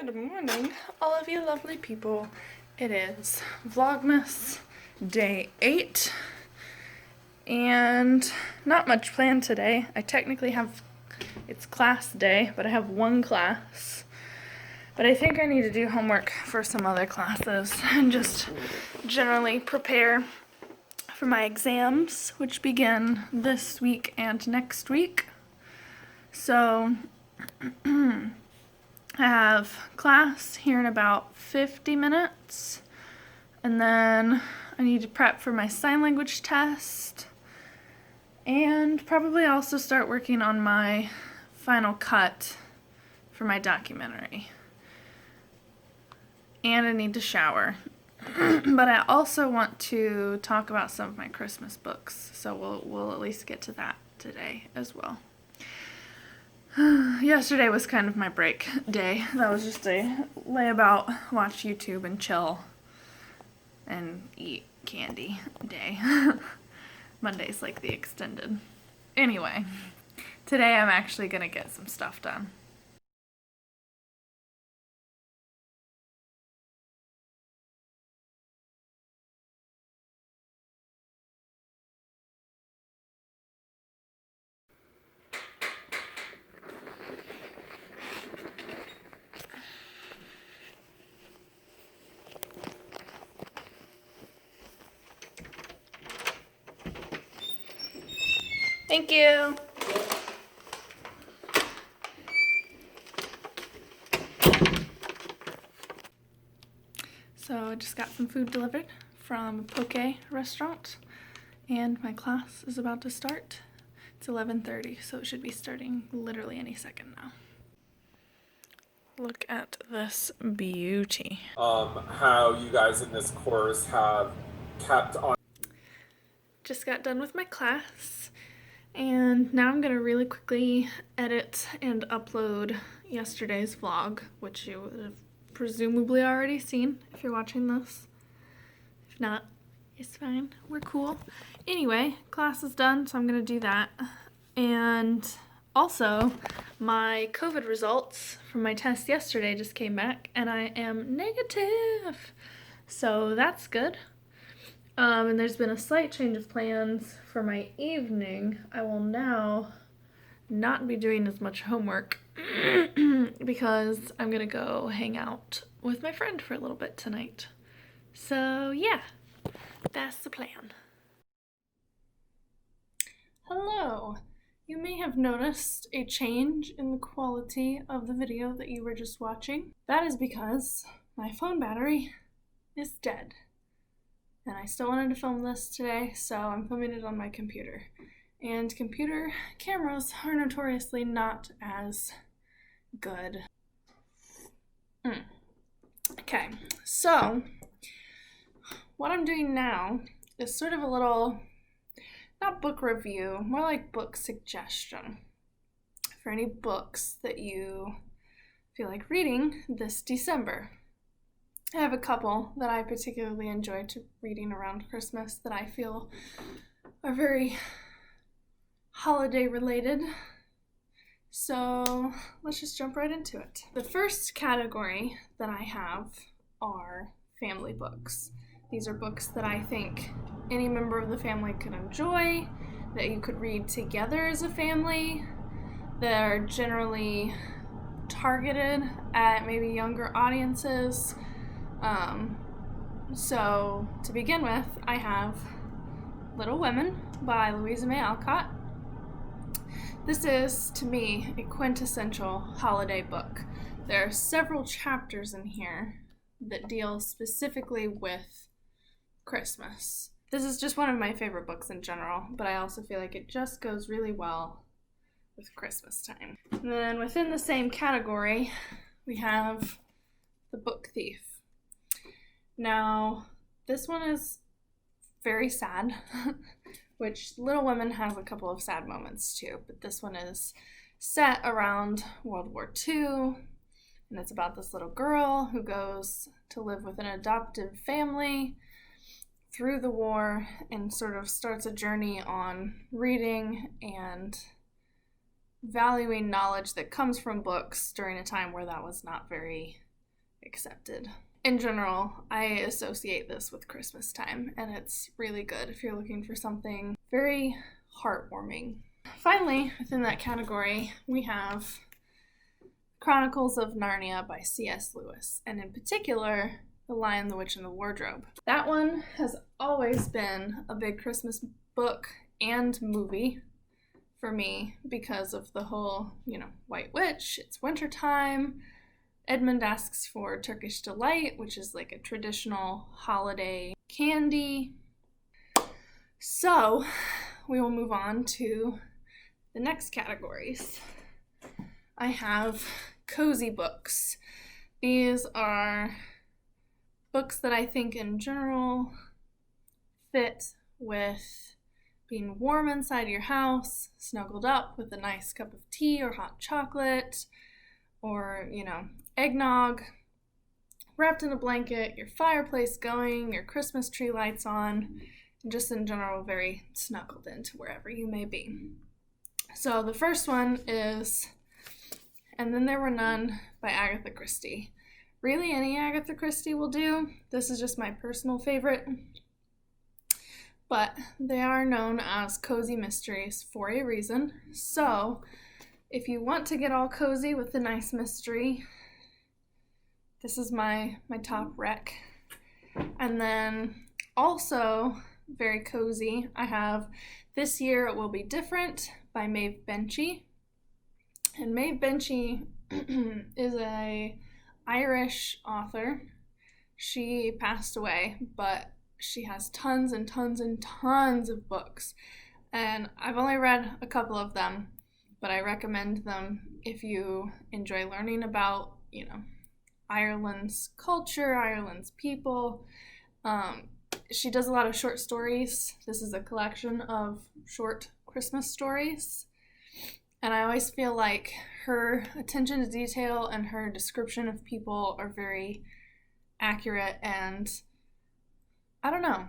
Good morning, all of you lovely people. It is Vlogmas day 8, and not much planned today. I technically have, it's class day, but I have one class. But I think I need to do homework for some other classes and just generally prepare for my exams, which begin this week and next week. So I have class here in about 50 minutes, and then I need to prep for my sign language test, and probably also start working on my final cut for my documentary. And I need to shower. But I also want to talk about some of my Christmas books, so we'll at least get to that today as well. Yesterday was kind of my break day. That was just a lay about, watch YouTube, and chill and eat candy day. Monday's like the extended. Anyway, today I'm actually gonna get some stuff done. Thank you. So I just got some food delivered from a poke restaurant, and my class is about to start. It's 11:30, so it should be starting literally any second now. Look at this beauty. How you guys in this course have kept on. Just got done with my class, and now I'm gonna really quickly edit and upload yesterday's vlog, which you would have presumably already seen if you're watching this. If not, it's fine, we're cool. Anyway, class is done, so I'm gonna do that. And also, my COVID results from my test yesterday just came back, and I am negative. So that's good. And there's been a slight change of plans for my evening. I will now not be doing as much homework because I'm gonna go hang out with my friend for a little bit tonight. So yeah, that's the plan. Hello. You may have noticed a change in the quality of the video that you were just watching. That is because my phone battery is dead. And I still wanted to film this today, so I'm filming it on my computer. And computer cameras are notoriously not as good. Okay, so what I'm doing now is sort of a little, not book review, more like book suggestion for any books that you feel like reading this December. I have a couple that I particularly enjoy reading around Christmas that I feel are very holiday related. So let's just jump right into it. The first category that I have are family books. These are books that I think any member of the family could enjoy, that you could read together as a family, that are generally targeted at maybe younger audiences. So to begin with, I have Little Women by Louisa May Alcott. This is, to me, a quintessential holiday book. There are several chapters in here that deal specifically with Christmas. This is just one of my favorite books in general, but I also feel like it just goes really well with Christmas time. And then within the same category, we have The Book Thief. Now, this one is very sad, which Little Women has a couple of sad moments too, but this one is set around World War II, and it's about this little girl who goes to live with an adoptive family through the war and sort of starts a journey on reading and valuing knowledge that comes from books during a time where that was not very accepted. In general, I associate this with Christmas time, and it's really good if you're looking for something very heartwarming. Finally, within that category, we have Chronicles of Narnia by C.S. Lewis, and in particular, The Lion, the Witch, and the Wardrobe. That one has always been a big Christmas book and movie for me because of the whole, White Witch, it's wintertime. Edmund asks for Turkish Delight, which is like a traditional holiday candy. So, we will move on to the next categories. I have cozy books. These are books that I think in general fit with being warm inside your house, snuggled up with a nice cup of tea or hot chocolate, or, eggnog, wrapped in a blanket, your fireplace going, your Christmas tree lights on, and just in general very snuggled into wherever you may be. So the first one is And Then There Were None by Agatha Christie. Really, any Agatha Christie will do. This is just my personal favorite. But they are known as cozy mysteries for a reason. So, if you want to get all cozy with a nice mystery, this is my top rec. And then also, very cozy, I have This Year It Will Be Different by Maeve Binchy. And Maeve Binchy is a Irish author. She passed away, but she has tons and tons and tons of books. And I've only read a couple of them, but I recommend them if you enjoy learning about, Ireland's culture, Ireland's people. She does a lot of short stories. This is a collection of short Christmas stories. And I always feel like her attention to detail and her description of people are very accurate, and I don't know.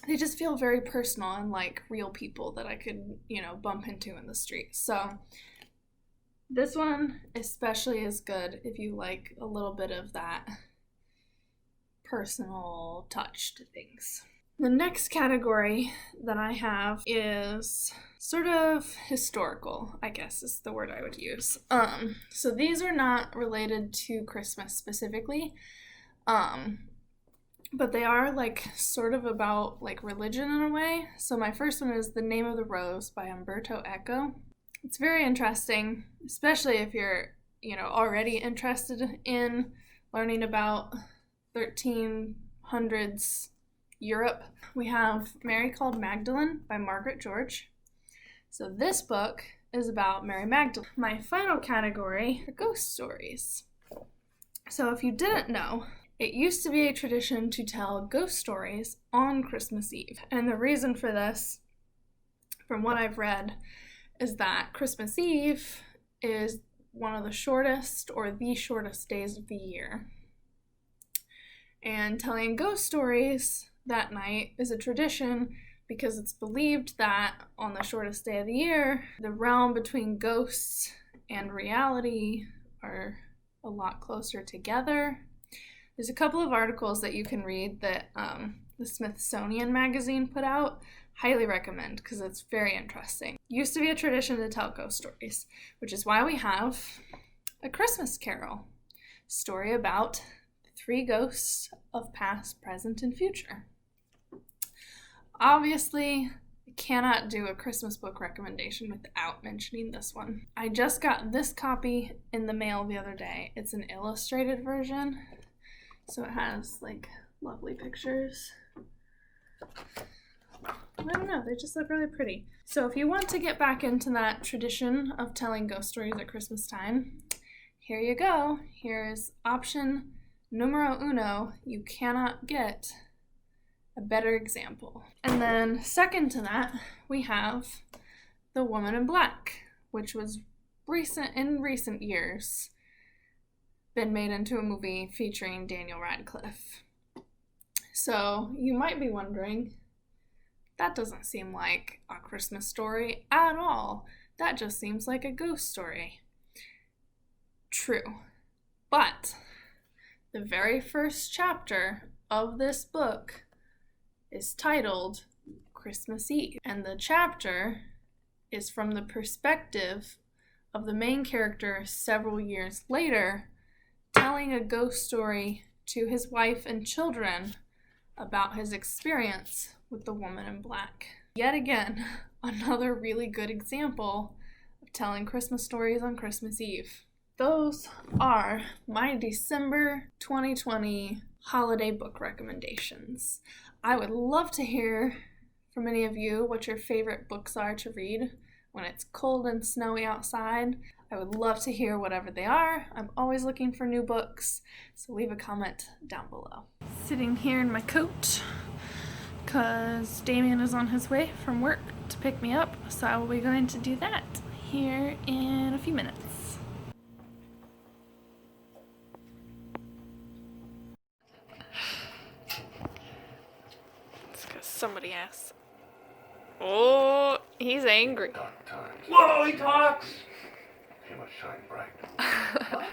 They just feel very personal and like real people that I could, bump into in the street. So this one especially is good if you like a little bit of that personal touch to things. The next category that I have is sort of historical, I guess is the word I would use. So these are not related to Christmas specifically, but they are sort of about religion in a way. So my first one is The Name of the Rose by Umberto Eco. It's very interesting, especially if you're, already interested in learning about 1300s Europe. We have Mary Called Magdalene by Margaret George. So this book is about Mary Magdalene. My final category are ghost stories. So if you didn't know, it used to be a tradition to tell ghost stories on Christmas Eve. And the reason for this, from what I've read, is that Christmas Eve is one of the shortest or the shortest days of the year. And telling ghost stories that night is a tradition because it's believed that on the shortest day of the year, the realm between ghosts and reality are a lot closer together. There's a couple of articles that you can read that the Smithsonian magazine put out. Highly recommend because it's very interesting. Used to be a tradition to tell ghost stories, which is why we have A Christmas Carol, story about the three ghosts of past, present, and future. Obviously, I cannot do a Christmas book recommendation without mentioning this one. I just got this copy in the mail the other day. It's an illustrated version, so it has lovely pictures. I don't know, they just look really pretty. So if you want to get back into that tradition of telling ghost stories at Christmas time, here you go. Here's option numero uno. You cannot get a better example. And then second to that, we have The Woman in Black, which was in recent years been made into a movie featuring Daniel Radcliffe. So you might be wondering, that doesn't seem like a Christmas story at all. That just seems like a ghost story. True. But The very first chapter of this book is titled Christmas Eve, and the chapter is from the perspective of the main character several years later, telling a ghost story to his wife and children about his experience with the woman in black. Yet again, another really good example of telling Christmas stories on Christmas Eve. Those are my December 2020 holiday book recommendations. I would love to hear from any of you what your favorite books are to read when it's cold and snowy outside. I would love to hear whatever they are. I'm always looking for new books, so leave a comment down below. Sitting here in my coat because Damien is on his way from work to pick me up, so I will be going to do that here in a few minutes. It's because somebody asked. Oh, he's angry. Dark times. Whoa, he talks! He must shine bright.